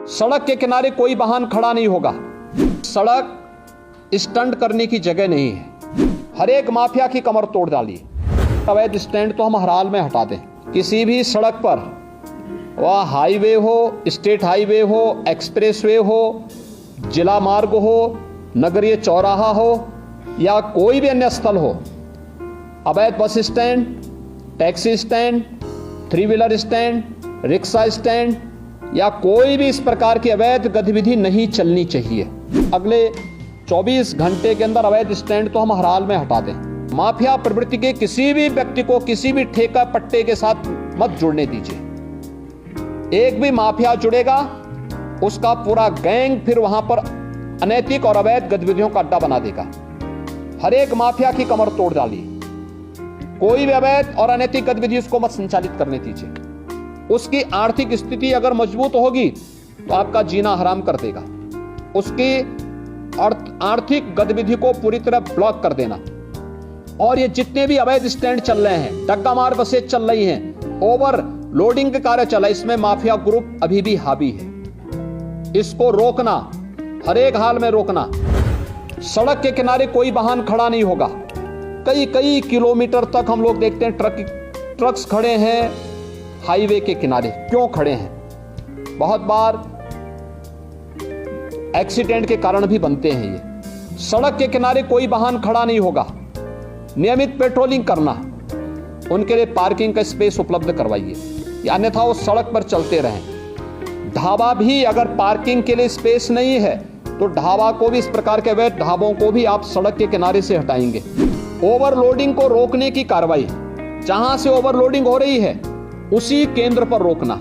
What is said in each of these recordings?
सड़क के किनारे कोई वाहन खड़ा नहीं होगा। सड़क स्टंट करने की जगह नहीं है। हर एक माफिया की कमर तोड़ डाली। अवैध स्टैंड तो हम हर हाल में हटा दें। किसी भी सड़क पर, वह हाईवे हो, स्टेट हाईवे हो, एक्सप्रेसवे हो, जिला मार्ग हो, नगरीय चौराहा हो या कोई भी अन्य स्थल हो, अवैध bus stand, taxi stand, 3 wheeler stand, rickshaw stand या कोई भी इस प्रकार की अवैध गतिविधि नहीं चलनी चाहिए। अगले 24 घंटे के अंदर अवैध स्टैंड तो हम हर हाल में हटा दें। माफिया प्रवृत्ति के किसी भी व्यक्ति को किसी भी ठेका पट्टे के साथ मत जुड़ने दीजिए। एक भी माफिया जुड़ेगा, उसका पूरा गैंग फिर वहां पर अनैतिक और अवैध गतिविधियों का अड्डा बना देगा। हर एक माफिया की कमर तोड़ डाली। कोई भी अवैध और अनैतिक गतिविधि उसको मत संचालित करने दीजिए। उसकी आर्थिक स्थिति अगर मजबूत होगी तो आपका जीना हराम कर देगा। उसकी आर्थिक गतिविधि को पूरी तरह ब्लॉक कर देना। और ये जितने भी अवैध स्टैंड चल रहे हैं, डग्गा मार बसें चल रही हैं, ओवर लोडिंग के कार्य चला, इसमें माफिया ग्रुप अभी भी हावी है। इसको रोकना, हर एक हाल में रोकना। सड़क के किनारे कोई वाहन खड़ा नहीं होगा। कई किलोमीटर तक हम लोग देखते हैं ट्रक्स खड़े हैं हाईवे के किनारे। क्यों खड़े हैं? बहुत बार एक्सीडेंट के कारण भी बनते हैं ये। सड़क के किनारे कोई वाहन खड़ा नहीं होगा। नियमित पेट्रोलिंग करना, उनके लिए पार्किंग का स्पेस उपलब्ध करवाइए, अन्यथा वो सड़क पर चलते रहें। ढाबा भी अगर पार्किंग के लिए स्पेस नहीं है तो ढाबा को भी, इस प्रकार के अवैध ढाबों को भी आप सड़क के किनारे से हटाएंगे। ओवरलोडिंग को रोकने की कार्रवाई, जहां से ओवरलोडिंग हो रही है उसी केंद्र पर रोकना।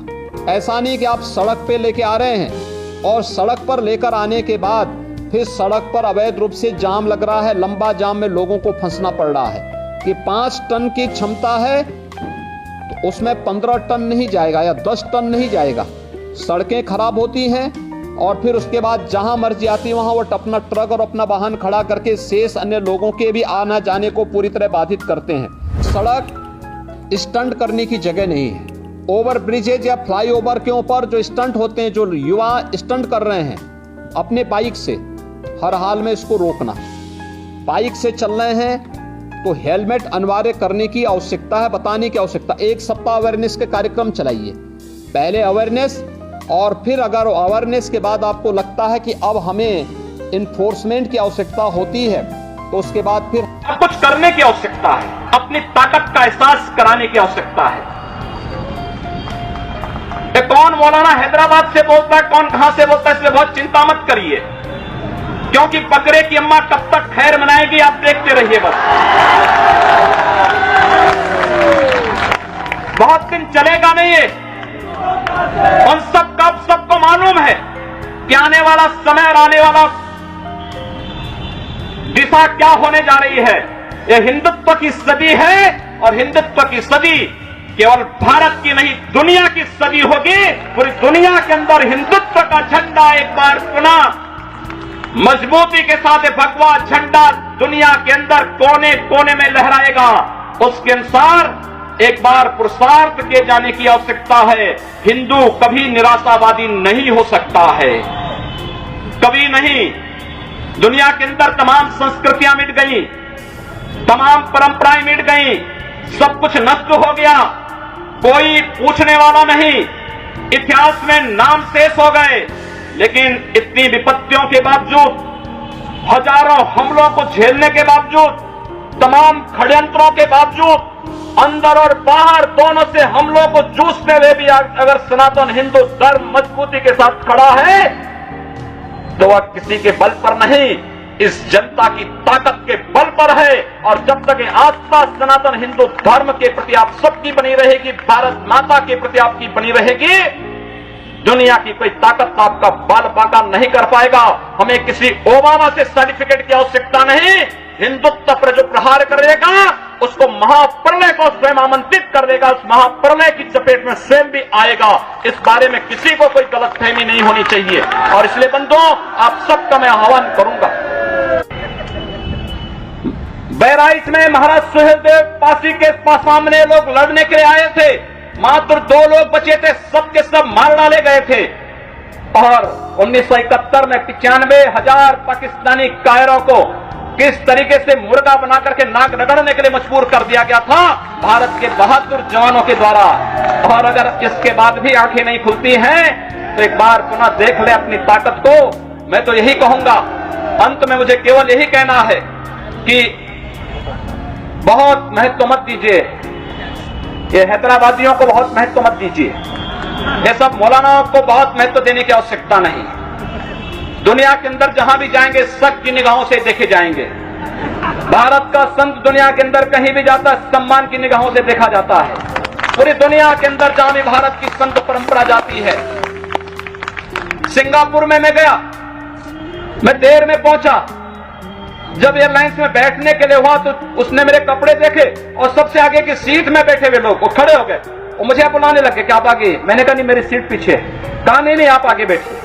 ऐसा नहीं कि आप सड़क पे लेके आ रहे हैं और सड़क पर लेकर आने के बाद फिर सड़क पर अवैध रूप से जाम लग रहा है, लंबा जाम में लोगों को फंसना पड़ रहा है कि 5 टन की क्षमता है तो उसमें 15 टन नहीं जाएगा या 10 टन नहीं जाएगा। सड़कें खराब होती हैं और फिर उसके बाद जहां मर्जी आती है वहां वो अपना ट्रक और अपना वाहन खड़ा करके शेष अन्य लोगों के भी आना जाने को पूरी तरह बाधित करते हैं। सड़क स्टंट करने की जगह नहीं है। ओवर ब्रिजेज या फ्लाईओवर के ऊपर जो स्टंट होते हैं, जो युवा स्टंट कर रहे हैं अपने बाइक से, हर हाल में इसको रोकना। बाइक से चल रहे हैं तो हेलमेट अनिवार्य करने की आवश्यकता है, बताने की आवश्यकता। 1 सप्ताह अवेयरनेस के कार्यक्रम चलाइए। पहले अवेयरनेस और फिर अगर अवेयरनेस के बाद आपको लगता है कि अब हमें इन्फोर्समेंट की आवश्यकता होती है तो उसके बाद फिर कुछ करने की आवश्यकता है, अपनी ताकत का एहसास कराने की आवश्यकता है। कौन मौलाना हैदराबाद से बोलता है, कौन कहां से बोलता है, इसलिए बहुत चिंता मत करिए, क्योंकि बकरे की अम्मा कब तक खैर मनाएगी आप देखते रहिए। बस बहुत दिन चलेगा नहीं ये। उन सबको मालूम है कि आने वाला समय और आने वाला दिशा क्या होने जा रही है। यह हिंदुत्व की सदी है और हिंदुत्व की सदी केवल भारत की नहीं, दुनिया की सदी होगी। पूरी दुनिया के अंदर हिंदुत्व का झंडा एक बार पुनः मजबूती के साथ भगवा झंडा दुनिया के अंदर कोने कोने में लहराएगा। उसके अनुसार एक बार पुरुषार्थ किए जाने की आवश्यकता है। हिंदू कभी निराशावादी नहीं हो सकता है, कभी नहीं। दुनिया के अंदर तमाम संस्कृतियां मिट गई, तमाम परंपराएं मिट गई, सब कुछ नष्ट हो गया, कोई पूछने वाला नहीं, इतिहास में नाम शेष हो गए। लेकिन इतनी विपत्तियों के बावजूद, हजारों हमलों को झेलने के बावजूद, तमाम षड्यंत्रों के बावजूद, अंदर और बाहर दोनों से हमलों को जूझते हुए भी अगर सनातन हिंदू धर्म मजबूती के साथ खड़ा है तो वह किसी के बल पर नहीं, इस जनता की ताकत के बल पर है। और जब तक आस्था सनातन हिंदू धर्म के प्रति आप सबकी बनी रहेगी, भारत माता के प्रति आपकी बनी रहेगी, दुनिया की कोई ताकत आपका बाल बांका नहीं कर पाएगा। हमें किसी ओबामा से सर्टिफिकेट की आवश्यकता नहीं। हिंदुत्व पर जो प्रहार करेगा उसको महाप्रलय को स्वयं आमंत्रित कर देगा, उस महाप्रलय की चपेट में स्वयं भी आएगा। इस बारे में किसी को कोई गलतफहमी नहीं होनी चाहिए। और इसलिए बंधुओं, आप सबका मैं आह्वान करूंगा। बहराइच में महाराज सुहेलदेव पासी के सामने लोग लड़ने के लिए आए थे, मात्र 2 लोग बचे थे, सब के सब मार डाले गए थे। और 1971 में 95,000 पाकिस्तानी कायरों को किस तरीके से मुर्गा बना करके नाक रगड़ने के लिए मजबूर कर दिया गया था भारत के बहादुर जवानों के द्वारा। और अगर इसके बाद भी आंखें नहीं खुलती हैं तो एक बार पुनः देख ले अपनी ताकत को। मैं तो यही कहूंगा, अंत में मुझे केवल यही कहना है कि बहुत महत्व मत दीजिए, ये हैदराबादियों को बहुत महत्व मत दीजिए, ये सब मौलानाओं को बहुत महत्व देने की आवश्यकता नहीं। दुनिया के अंदर जहां भी जाएंगे शक की निगाहों से देखे जाएंगे। भारत का संत दुनिया के अंदर कहीं भी जाता है सम्मान की निगाहों से देखा जाता है। पूरी दुनिया के अंदर जहां भी भारत की संत परंपरा जाती है। सिंगापुर में मैं गया, मैं देर में पहुंचा, जब एयरलाइंस में बैठने के लिए हुआ तो उसने मेरे कपड़े देखे और सबसे आगे की सीट में बैठे हुए लोग वो खड़े हो गए, वो मुझे बुलाने लगे कि आप आगे। मैंने कहा नहीं, मेरी सीट पीछे। कहा नहीं आप आगे बैठिए।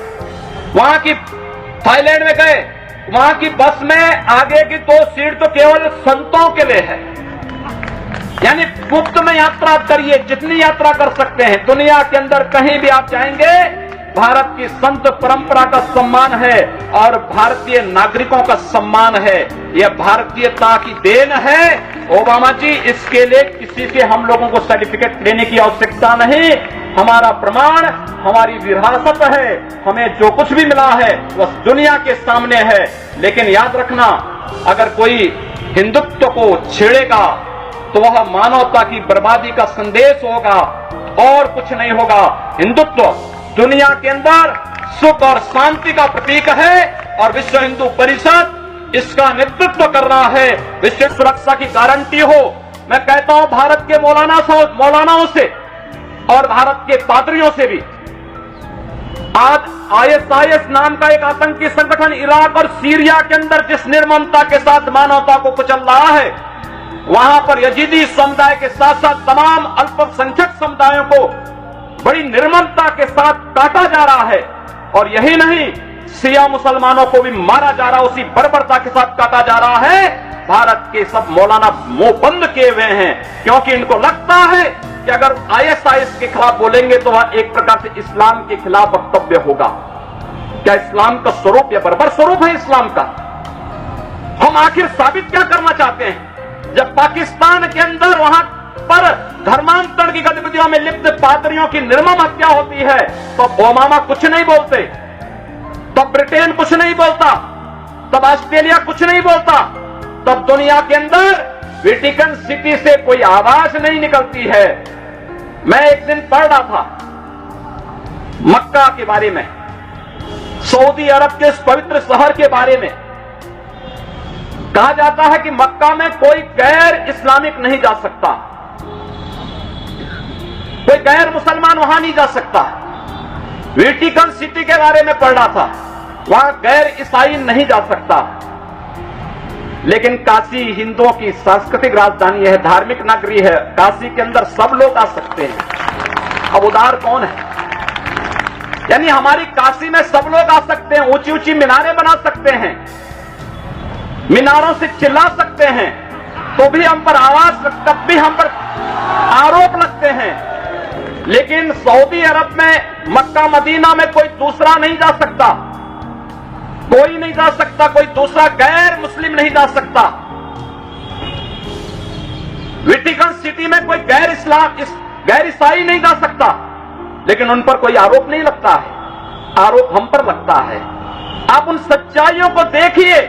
वहां की थाईलैंड में गए, वहां की बस में आगे की 2 सीट तो केवल संतों के लिए है, यानी मुफ्त में यात्रा करिए, जितनी यात्रा कर सकते हैं। दुनिया के अंदर कहीं भी आप जाएंगे भारत की संत परंपरा का सम्मान है और भारतीय नागरिकों का सम्मान है। यह भारतीयता की देन है। ओबामा जी, इसके लिए किसी से हम लोगों को सर्टिफिकेट लेने की आवश्यकता नहीं। हमारा प्रमाण हमारी विरासत है, हमें जो कुछ भी मिला है वह दुनिया के सामने है। लेकिन याद रखना, अगर कोई हिंदुत्व को छेड़ेगा तो वह मानवता की बर्बादी का संदेश होगा और कुछ नहीं होगा। हिंदुत्व दुनिया के अंदर सुख और शांति का प्रतीक है और विश्व हिंदू परिषद इसका नेतृत्व कर रहा है। विश्व सुरक्षा की गारंटी हो। मैं कहता हूं भारत के मौलानाओं से और भारत के पादरियों से भी, आज ISIS नाम का एक आतंकी संगठन इराक और सीरिया के अंदर जिस निर्ममता के साथ मानवता को कुचल रहा है, वहां पर यजीदी समुदाय के साथ साथ तमाम अल्पसंख्यक समुदायों को बड़ी निर्ममता के साथ काटा जा रहा है। और यही नहीं, शिया मुसलमानों को भी मारा जा रहा है, उसी बर्बरता के साथ काटा जा रहा है। भारत के सब मौलाना मुंह बंद किए हुए हैं, क्योंकि इनको लगता है कि अगर ISIS के खिलाफ बोलेंगे तो वह एक प्रकार से इस्लाम के खिलाफ वक्तव्य होगा। क्या इस्लाम का स्वरूप या बर्बर स्वरूप है इस्लाम का? हम आखिर साबित क्या करना चाहते हैं? जब पाकिस्तान के अंदर वहां पर धर्मांतरण की गतिविधियों में लिप्त पादरियों की निर्मम हत्या होती है तो ओबामा कुछ नहीं बोलते, तब ब्रिटेन कुछ नहीं बोलता, तब ऑस्ट्रेलिया कुछ नहीं बोलता, तब दुनिया के अंदर वेटिकन सिटी से कोई आवाज नहीं निकलती है। मैं एक दिन पढ़ रहा था मक्का के बारे में, सऊदी अरब के इस पवित्र शहर के बारे में। कहा जाता है कि मक्का में कोई गैर इस्लामिक नहीं जा सकता, कोई गैर मुसलमान वहां नहीं जा सकता। वेटिकन सिटी के बारे में पढ़ रहा था, वहां गैर ईसाई नहीं जा सकता। लेकिन काशी हिंदुओं की सांस्कृतिक राजधानी है, धार्मिक नगरी है, काशी के अंदर सब लोग आ सकते हैं। अब उदार कौन है? यानी हमारी काशी में सब लोग आ सकते हैं, ऊंची ऊंची मीनारें बना सकते हैं, मीनारों से चिल्ला सकते हैं, तो भी हम पर आवाज, तब भी हम पर आरोप लगते हैं। लेकिन सऊदी अरब में, मक्का मदीना में कोई दूसरा नहीं जा सकता, कोई नहीं जा सकता, कोई दूसरा गैर मुस्लिम नहीं जा सकता। वेटिकन सिटी में कोई गैर ईसाई नहीं जा सकता, लेकिन उन पर कोई आरोप नहीं लगता है, आरोप हम पर लगता है। आप उन सच्चाइयों को देखिए